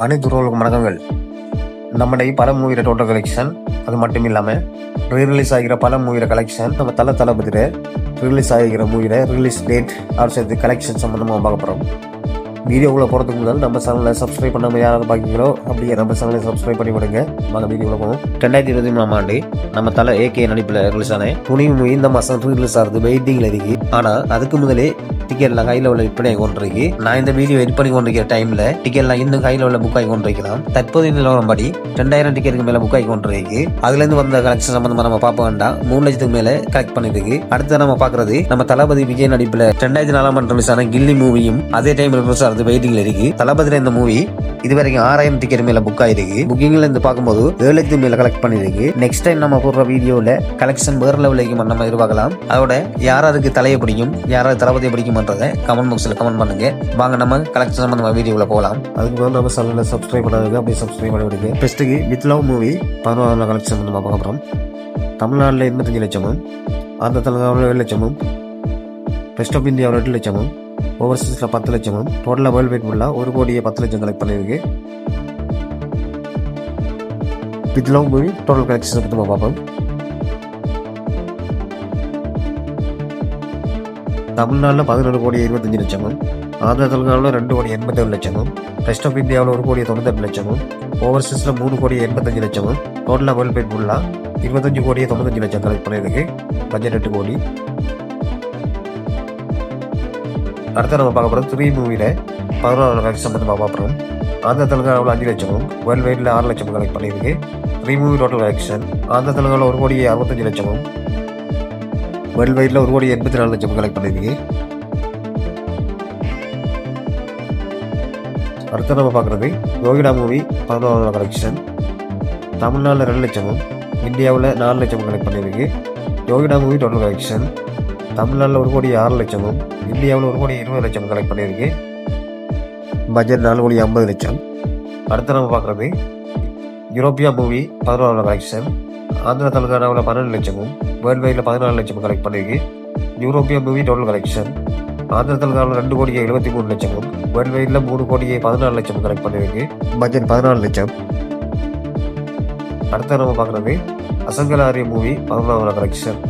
அனைத்து உறவுகளுக்கும் வணக்கங்கள். நம்முடைய பல மூவியோட டோட்டல் கலெக்ஷன், அது மட்டும் இல்லாமல் ரிலீஸ் ஆகிற பல மூவியோட கலெக்ஷன், நம்ம தளபதியில் ரிலீஸ் ஆகிற மூவியோட ரிலீஸ் டேட் சேர்த்து கலெக்ஷன் சம்மந்தமாக பார்க்க போகிறோம். வீடியோக்குள்ளே போகிறதுக்கு முதல் நம்ம சேனலை சப்ஸ்கிரைப் பண்ணாமல் யாராவது பார்க்குறீங்களோ அப்படியே நம்ம சேனலை சப்ஸ்கிரைப் பண்ணி விடுங்க. வாங்க வீடியோவில் போகும். 2023 ஆண்டு நம்ம தலை AK நடிப்பில் ரிலீஸ் ஆன துணிவு மூவி இந்த மாதம் ரிலீஸ் ஆகிறது வெயிட்டிங்கில் இருக்கு. ஆனால் அதுக்கு முதலே டிக்கெட்லாம் கையில் உள்ள விற்பனை கொண்டிருக்கு. நான் இந்த வீடியோ எடிட் பண்ணி கொண்டிருக்கிற டைமில் டிக்கெட்லாம் இன்னும் கையில் உள்ள புக் ஆகி கொண்டிருக்கலாம். தற்போதைய நிலவரப்படி 2000 டிக்கெட்டுக்கு மேலே புக் ஆகி கொண்டிருக்கு. அதுலேருந்து வந்த கலெக்ஷன் சம்பந்தமாக நம்ம பார்க்க வேண்டாம். 3 லட்சத்துக்கு மேலே கலெக்ட் பண்ணிருக்கு. அடுத்து நம்ம பார்க்கறது நம்ம தளபதி விஜய் நடிப்பில் 2004 ஆண்டு ரிலீஸ் ஆன கில்லி மூவியும் அதே டைம் ரிலீஸ் ஆகிறது வெயிட்டிங்ல இருக்கு. தளபதியில இந்த மூவி இதுவரைக்கும் 6000 டிக்கெட் மேல புக் ஆயிருக்கு. புக்கிங்ல இருந்து பார்க்கும்போது 7 லட்சத்துக்கு மேல கலெக்ட் பண்ணிருக்கு. நெக்ஸ்ட் டைம் நம்ம போடுற வீடியோல கலெக்ஷன் வேற லெவலுக்கு நம்ம எதிர்பார்க்கலாம். அதோட யாராருக்கு தலையை பிடிக்கும், யாராவது தளபதியை பிடிக்கும்ன்றதை கமெண்ட் பாக்ஸ்ல கமெண்ட் பண்ணுங்க. வாங்க நம்ம கலெக்ஷன் சம்பந்தமா வீடியோல போகலாம். அதுக்கு முதல்ல நம்ம சேனலை சப்ஸ்கிரைப் பண்ணாதுங்க, அப்படியே சப்ஸ்கிரைப் பண்ணி விடுங்க. ஃபர்ஸ்ட்டுக்கு வித் லவ் மூவி 11 கலெக்ஷன் நம்ம பார்க்க போறோம். தமிழ்நாட்டில் 85 லட்சமும், ஆந்திர தெலுங்கானாவில் 7 லட்சமும், ரெஸ்ட் ஆஃப் இந்தியாவில் 8 லட்சமும், ஓவர்சீஸில் 10 லட்சமும், டோட்டலாக வேர்ல்டு வைட் ஃபுல்லாக 1,10 லட்சம் கலெக்ட் பண்ணியிருக்கு. With love movie total collection பற்றி நம்ம பார்ப்போம். தமிழ்நாட்டில் 11,25 லட்சமும், ஆந்திர தெலுங்கானாவில் 2,87 லட்சமும், ரெஸ்ட் ஆஃப் இந்தியாவில் 1,98 லட்சமும், ஓவர்சீஸில் 3,85 லட்சமும், டோட்டலாக வேர்ல்டு வைட் ஃபுல்லாக 25,95 லட்சம் கலெக்ட் பண்ணியிருக்கு. பட்ஜெட் 8 கோடி. அடுத்த நம்ம பார்க்க போகிறோம் 3 மூவியில் 11 கலெக்ஷன் மட்டும் பார்க்குறோம். ஆந்திர தெலுங்கானாவில் 5 லட்சமும், வேர்ல்டு வைடில் 6 லட்சமும் கலெக்ட் பண்ணியிருக்கு. 3 மூவி டோட்டல் கலெக்ஷன் ஆந்திர தெலுங்கானாவில் 1,65 லட்சமும், வேர்ல்டு வைடில் 1,84 லட்சமும் கலெக்ட் பண்ணியிருக்கு. அடுத்த நம்ம பார்க்குறது யோகிடா மூவி 11 கலெக்ஷன். தமிழ்நாட்டில் 2 லட்சமும், இந்தியாவில் 4 லட்சமும் கலெக்ட் பண்ணியிருக்கு. யோகிடா மூவி டோட்டல் கலெக்ஷன் தமிழ்நாட்டில் 1,06 லட்சமும், இந்தியாவில் 1,20 லட்சம் கலெக்ட் பண்ணியிருக்கு. பட்ஜெட் 4,50 லட்சம். அடுத்து நம்ம பார்க்குறது யூரோப்பியா மூவி 11 கலெக்ஷன். ஆந்திர தெலுங்கானாவில் 12 லட்சமும், வேர்ல்டு வைடில் 14 லட்சமும் கலெக்ட் பண்ணியிருக்கு. யூரோப்பியா மூவி டோட்டல் கலெக்ஷன் ஆந்திர தெலுங்கானாவில் 2,73 லட்சமும், வேர்ல்டு வைடில் 3,14 லட்சமும் கலெக்ட் பண்ணியிருக்கு. பட்ஜெட் 14 லட்சம். அடுத்து நம்ம பார்க்குறது அசங்கலாரிய மூவி 11 கலெக்ஷன்.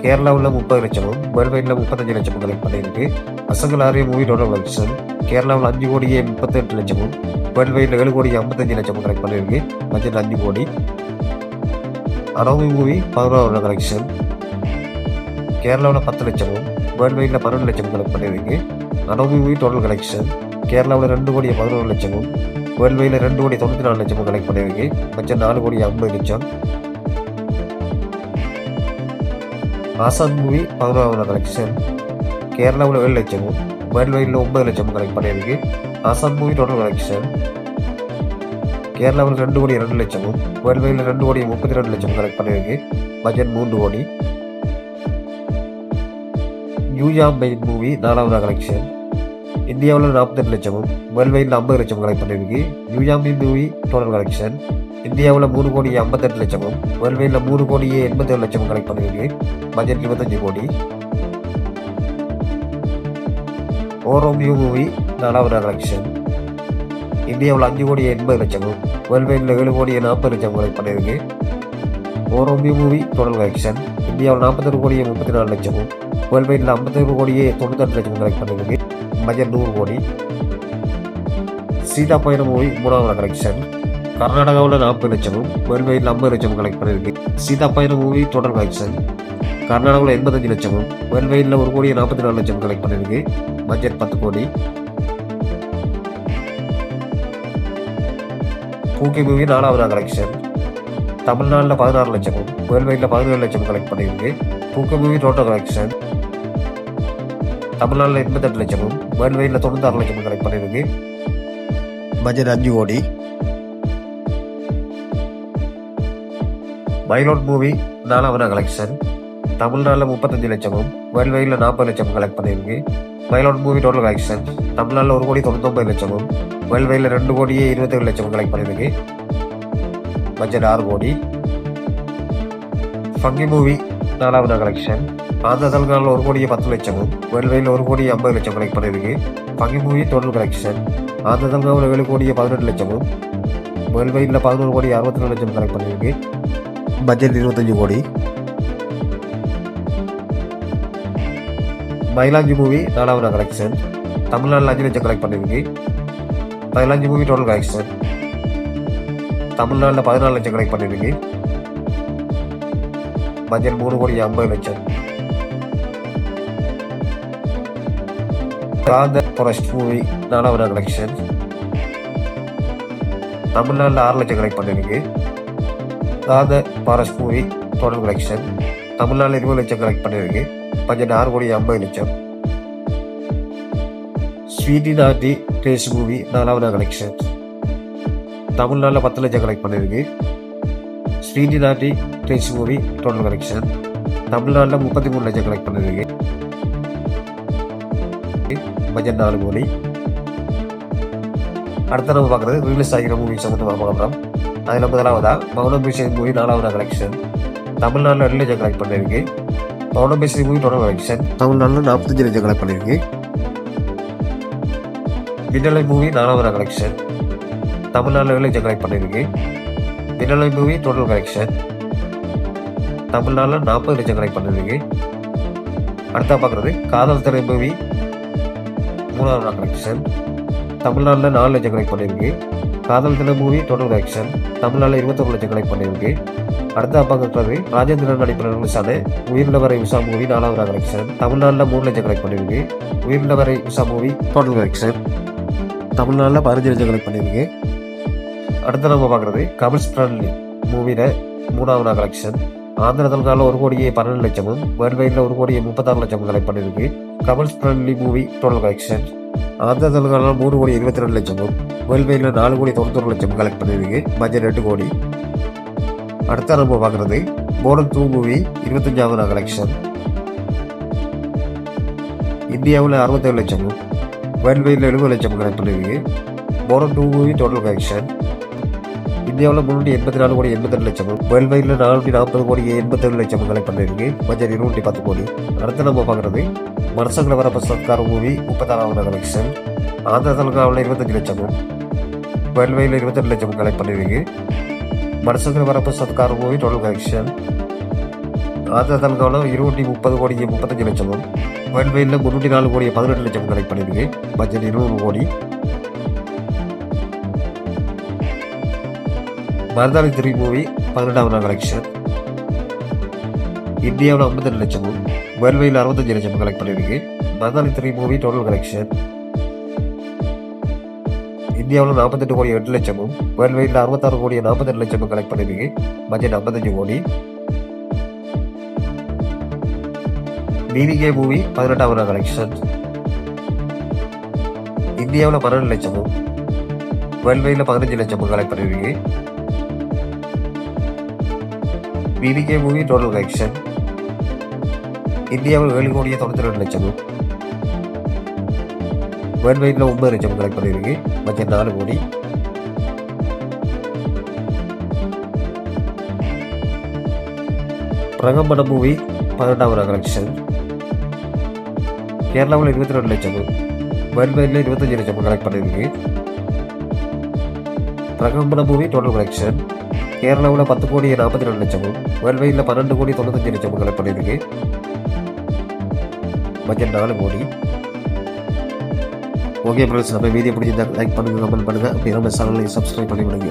கேரளாவில் 30 லட்சமும், வேர்ல்டு வைடில் 35 லட்சமும் கலெக்ட் பண்ணியிருக்கு. அசங்கலாரிய மூவி டோட்டல் கலெக்ஷன் கேரளாவில் 5,38 லட்சமும், வேர்ல்டு வைடில் 7,55 லட்சமும் கலெக்ட் பண்ணியிருக்கு. பட்ஜெட் 5 கோடி. அனோமி மூவி 11 கலெக்ஷன். கேரளாவில் 10 லட்சமும், வேர்ல்டு வைடில் 12 லட்சமும் கலெக்ட் பண்ணியிருக்கு. அனோமி மூவி டோட்டல் கலெக்ஷன் கேரளாவில் 2,11 லட்சமும், வேர்ல்டு வைடில் 2,94 லட்சமும் கலெக்ட் பண்ணியிருக்கு. பட்ஜெட் 4,50 லட்சம். ஆசான் மூவி 11 கலெக்ஷன். கேரளாவில் 7 லட்சமும், வேர்ல்டு வைடில் 9 லட்சமும் கலெக்ட் பண்ணியிருக்கு. ஆசான் மூவி டோட்டல் கலெக்ஷன் கேரளாவில் 2,02 லட்சமும், வேர்ல்டு வைடில் 2,32 லட்சமும் கலெக்ட் பண்ணியிருக்கு. பட்ஜெட் 3 கோடி. யூயா மெயின் மூவி 4 கலெக்ஷன். இந்தியாவில் 48 லட்சமும், வேர்ல்டு வைடில் 50 லட்சம் கலெக்ட் பண்ணியிருக்கு. யூயா மெயின் மூவி டோட்டல் கலெக்ஷன் இந்தியாவில் 3,58 லட்சமும், வேர்ல்டு வைடில் 3,87 லட்சமும் கலெக்ட் பண்ணியிருக்கு. பட்ஜெட் 25 கோடி. ஓரோமியூ மூவி 4 கலெக்ஷன். இந்தியாவில் 5,80 லட்சமும், வேர்ல்டு வைடில் 7,40 லட்சம் கலெக்ட் பண்ணியிருக்கு. ஓரோமியூ மூவி டோட்டல் கலெக்ஷன் இந்தியாவில் 41,34 லட்சமும், வேர்ல்டு வைடில் 51,98 லட்சம் கலெக்ட் பண்ணியிருக்கு. பட்ஜெட் 100 கோடி. சீதா பயணம் மூவி 3 கலெக்ஷன். கர்நாடகாவில் 40 லட்சமும், வேர்ல்டு வைடில் 50 லட்சமும் கலெக்ட் பண்ணியிருக்கு. சீதா பயணம் மூவி டோட்டல் கலெக்ஷன் கர்நாடகாவில் 85 லட்சமும், வேர்ல்டு வைடில் 1,44 லட்சம் கலெக்ட் பண்ணியிருக்கு. பட்ஜெட் 10 கோடி. பூக்கி மூவி 4 கலெக்ஷன். தமிழ்நாட்டில் 16 லட்சமும், வேர்ல்டு வைடில் 17 லட்சம் கலெக்ட் பண்ணியிருக்கு. பூக்கி மூவி டோட்டல் கலெக்ஷன் தமிழ்நாட்டில் 88 லட்சமும், வேர்ல்டு வைடில் 96 லட்சமும் கலெக்ட் பண்ணியிருக்கு. பட்ஜெட் 5 கோடி. பைலோட் மூவி 4 கலெக்ஷன். தமிழ்நாட்டில் 35 லட்சமும், வேர்ல்டு வைடில் 40 லட்சம் கலெக்ட் பண்ணியிருக்கு. பைலோட் மூவி டோட்டல் கலெக்ஷன் தமிழ்நாட்டில் 1,99 லட்சமும், வேர்ல்டு வைடில் 2,27 லட்சமும் கலெக்ட் பண்ணியிருக்கு. பட்ஜெட் 6 கோடி. Funky movie 4 collection. ஆந்திர தெலுங்கானாவில் 1,10 லட்சமும், வேர்ல்டு வைடில் 1,50 லட்சம் கலெக்ட் பண்ணியிருக்கு. Funky movie total collection Andhra தெலுங்காவில் 7 கோடியே 18 லட்சமும் வேர்ல்ட் வைடில் 11 கோடி 64 லட்சம் கலெக்ட் பண்ணியிருக்கு. பட்ஜெட் 25 கோடி. மயிலாஞ்சி மூவி 4வது கலெக்ஷன். தமிழ்நாட்டில் 5 லட்சம் கலெக்ட் பண்ணியிருக்கு. மயிலாஞ்சி மூவி டோட்டல் கலெக்ஷன் தமிழ்நாட்டில் 14 லட்சம் கலெக்ட் பண்ணியிருக்கு. பட்ஜெட் 3 கோடி 50 லட்சம். காதர் ஃபாரஸ்ட் மூவி 4வது கலெக்ஷன். தமிழ்நாட்டில் 6 லட்சம் கலெக்ட் பண்ணியிருக்கு. Kadhar forest movie total collection தமிழ்நாட்டில் 20 லட்சம் கலெக்ட் பண்ணியிருக்கு. பட்ஜெட் 6 கோடி 50 லட்சம். ஸ்வீட்டி நாட்டி டேஸ்ட் மூவி 4வது கலெக்ஷன். தமிழ்நாட்டில் 10 லட்சம் கலெக்ட் பண்ணியிருக்கு. ஸ்வீட்டி நாட்டி டேஸ்ட் மூவி டோட்டல் கலெக்ஷன் தமிழ்நாட்டில் 33 லட்சம் கலெக்ட் பண்ணியிருக்கு. பட்ஜெட் 4 கோடி. அடுத்த நம்ம பார்க்குறது ரிலீஸ் ஆகிற மூவிஸ் வந்து பார்க்கலாம். அதில் முதலாவதா மௌனம் பேசி மூவி 4வது கலெக்ஷன். தமிழ்நாட்டில் 2 லட்சம் கலெக்ட் பண்ணியிருக்கு. மௌனம் பேசி மூவி டோட்டல் கலெக்ஷன் தமிழ்நாட்டில் 45 லட்சம் கலெக்ட் பண்ணியிருக்கு. விடலை மூவி 4வது கலெக்ஷன். தமிழ்நாட்டில் 7 லட்சம் கலெக்ட் பண்ணியிருக்கு. விடலை மூவி டோட்டல் கலெக்ஷன் தமிழ்நாட்டில் 40 லட்சம் கலெக்ட் பண்ணியிருக்கு. அடுத்தா பார்க்குறது காதல் திரை மூவி 3வது கலெக்ஷன். தமிழ்நாட்டில் 4 லட்சம் கலெக்ட் பண்ணியிருக்கு. காதல் திரை மூவி டோட்டல் கலெக்ஷன் தமிழ்நாட்டில் 21 லட்சம் கலெக்ட் பண்ணியிருக்கு. அடுத்த பார்க்கறது ராஜேந்திரன் நடிப்பில் ரிலீஸான உயிரிழவரை உஷா மூவி 4வது கலெக்ஷன். தமிழ்நாட்டில் 3 லட்சம் கலெக்ட் பண்ணியிருக்கு. உயிரிழவரை உஷா மூவி டோட்டல் கலெக்ஷன் தமிழ்நாட்டில் 15 லட்சம் கலெக்ட் பண்ணியிருக்கு. அடுத்து நம்ம பார்க்குறது கபில் ஸ்பிரான்லி மூவியில் 3வது கலெக்ஷன். ஆந்திர தெலுங்காவில் 1 கோடியே 12 லட்சமும் வேர்ல்ட் வைடில் 1 கோடியே 36 லட்சமும் கலெக்ட் பண்ணியிருக்கு. கபில் ஸ்பிரான்லி மூவி டோட்டல் கலெக்ஷன் ஆந்திர தெலுங்காவில் 3 கோடி 22 லட்சமும் வேர்ல்ட் வைடில் 4 கோடி 91 லட்சமும் கலெக்ட் பண்ணியிருக்கு. பட்ஜெட் 8 கோடி. அடுத்த நம்ம பார்க்குறது போர்டன் 2 மூவி 25வது கலெக்ஷன். இந்தியாவில் 67 லட்சமும் வேர்ல்ட் வைடில் 70 லட்சமும் கலெக்ட் பண்ணியிருக்கு. போர்டன் 2 மூவி டோட்டல் கலெக்ஷன் இந்தியாவில் 384 கோடி 82 லட்சமும் வேர்ல்ட் வைடில் 440 கோடி 87 லட்சமும் கலெக்ட் பண்ணியிருக்கு. பட்ஜெட் 210 கோடி. அடுத்து நம்ம பார்க்குறது மனசங்கள வரப்ப சர்க்கார் மூவி 36வது கலெக்ஷன். ஆந்திர தெலுங்காவில் 25 லட்சமும் வேர்ல்ட் வைடில் 22 லட்சமும் கலெக்ட் பண்ணியிருக்கு. மனசங்கள வரப்ப சர்க்கார் மூவி டோட்டல் கலெக்ஷன் ஆந்திர தெலுங்காவில் 230 கோடி 35 லட்சமும் வேர்ல்ட் வைடில் 304 கோடி 18 லட்சமும் கலெக்ட் பண்ணியிருக்கு. பட்ஜெட் 20 கோடி. மருதாணி 3 மூவி 12வது கலெக்ஷன். இந்தியாவில் 52 லட்சமும் வேர்ல்ட் வைடில் 65 லட்சமும் கலெக்ட் பண்ணியிருக்கு. மருதாணி 3 மூவி டோட்டல் கலெக்ஷன் இந்தியாவில் 48 கோடி 8 லட்சமும் வேர்ல்ட் வைடில் 66 கோடி 48 லட்சமும் கலெக்ட் பண்ணியிருக்கு. பட்ஜெட் 55 கோடி. டிவிகே மூவி 18வது கலெக்ஷன். இந்தியாவில் 12 லட்சமும் வேர்ல்ட் வைடில் 15 லட்சமும் கலெக்ட் பண்ணியிருக்கு. பிபிகே மூவி டோட்டல் கலெக்ஷன் இந்தியாவில் 7 கோடியே 92 லட்சமும் வேர்ல்ட் வைடில் 9 லட்சமும் கலெக்ட் பண்ணியிருக்கு. பட்ஜெட் 4 கோடி. பிரகம்பட மூவி 12வது கலெக்ஷன். கேரளாவில் 22 லட்சமும் வேர்ல்ட் வைடில் 25 லட்சமும் கலெக்ட் பண்ணியிருக்கு. பிரகம்பட மூவி டோட்டல் கலெக்ஷன் கேரளாவில் 10 கோடி 42 லட்சமும் வேர்ல்ட் வைடில் 12 கோடி 95 லட்சமும் கலெக்ட் பண்ணியிருக்கு. பட்ஜெட் 4 கோடி. ஓகே ஃப்ரெண்ட்ஸ், நம்ம வீடியோ பிடிச்சிருந்தா லைக் பண்ணுங்கள், கமெண்ட் பண்ணுங்கள். அப்படி நம்ம சேனலை சப்ஸ்கிரைப் பண்ணி விடுங்க.